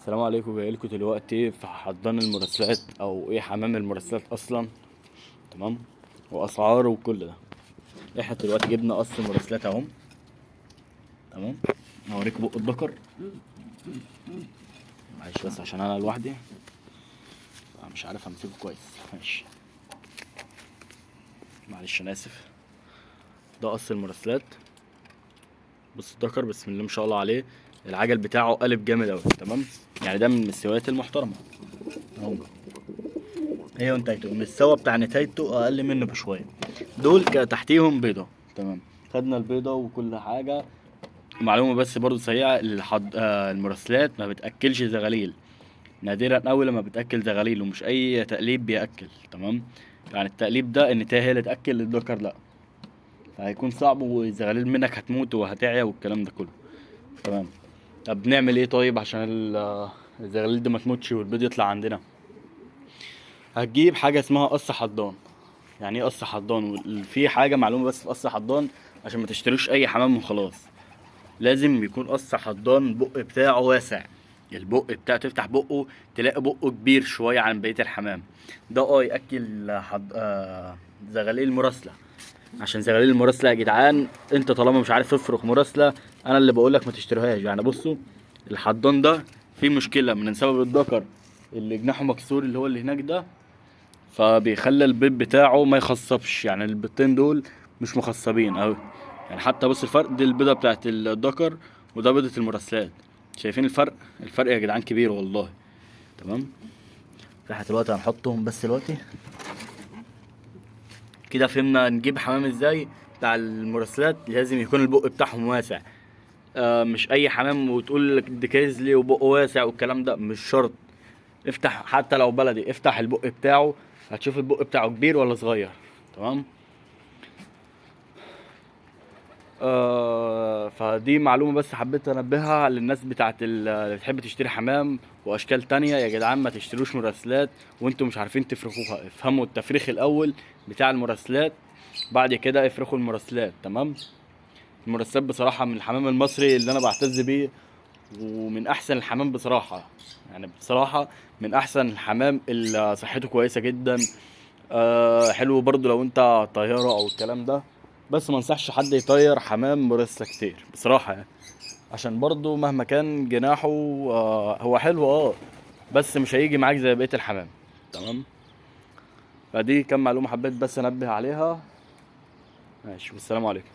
السلام عليكم. جايلكوا دلوقتي في حضان المراسلات او ايه حمام المراسلات اصلا. تمام. واسعاره وكل ده. احنا دلوقتي جبنا قص المراسلات اهو. تمام. هوريكم بق الدكر. معلش بس عشان انا لوحدي مش عارف امسكه كويس. ماشي، معلش انا اسف. ده قص المراسلات. بص الدكر بسم الله ما شاء الله عليه. العجل بتاعه قلب جامد اوي. تمام. يعني ده من المستويات المحترمه اهو. هي ونتايته المستوى بتاع نتايته اقل منه بشويه. دول تحتيهم بيضه. تمام. خدنا البيضه وكل حاجه. معلومه بس برضو سريعه، المراسلات ما بتاكلش زغاليل. نادرا قوي لما بتاكل زغاليل، ومش اي تقليب بياكل. تمام. يعني التقليب ده ان هي اللي تاكل الذكر لا، فهيكون صعب والزغاليل منك هتموت وهتعيا والكلام ده كله. تمام. طب نعمل ايه طيب عشان الزغاليل دي ما تموتش والبيض يطلع عندنا؟ هتجيب حاجه اسمها قص حضان. يعني ايه قص حضان؟ في حاجه معلومه بس في قص حضان، عشان ما تشتروش اي حمام وخلاص. لازم يكون قص حضان البق بتاعه واسع. البق بتاعه تفتح بقه تلاقي بقه كبير شويه عن بقيه الحمام. ده ياكل زغاليل مراسله. عشان زغاليل المراسله يا جدعان، انت طالما مش عارف تفرخ مراسله، انا اللي بقول لك ما تشتريهاش. يعني بصوا، الحضان ده فيه مشكله من سبب الذكر اللي جناحه مكسور اللي هو اللي هناك ده، فبيخلي البيض بتاعه ما يخصبش. يعني البيضتين دول مش مخصبين اوي. يعني حتى بص الفرق، دي البيضه بتاعت الذكر وده بيضه المراسلات. شايفين الفرق؟ الفرق يا جدعان كبير والله. تمام. احنا دلوقتي هنحطهم بس دلوقتي كده. فهمنا نجيب حمام ازاي. بتاع المراسلات لازم يكون البق بتاعهم واسع. مش اي حمام وتقول لك ده كيزلي وبقه واسع والكلام ده مش شرط. افتح حتى لو بلدي، افتح البق بتاعه هتشوف البق بتاعه كبير ولا صغير. تمام. فدي معلومة بس حبيت انبهها للناس بتاعت اللي بتحب تشتري حمام واشكال تانية. يا جدعان ما تشتروش مراسلات وانتم مش عارفين تفرخوها. افهموا التفريخ الاول بتاع المراسلات، بعد كده افرخوا المراسلات. تمام. المراسلات بصراحة من الحمام المصري اللي انا بعتز بيه، ومن احسن الحمام بصراحة. يعني بصراحة من احسن الحمام اللي صحته كويسة جدا. حلو برضو لو انت طيارة او الكلام ده. بس ما انصحش حد يطير حمام مرسلة كتير بصراحة يعني. عشان برضو مهما كان جناحه هو حلو بس مش هيجي معاك زي بقية الحمام. تمام. فدي كم معلومة حبيت بس انبه عليها. ماشي والسلام عليكم.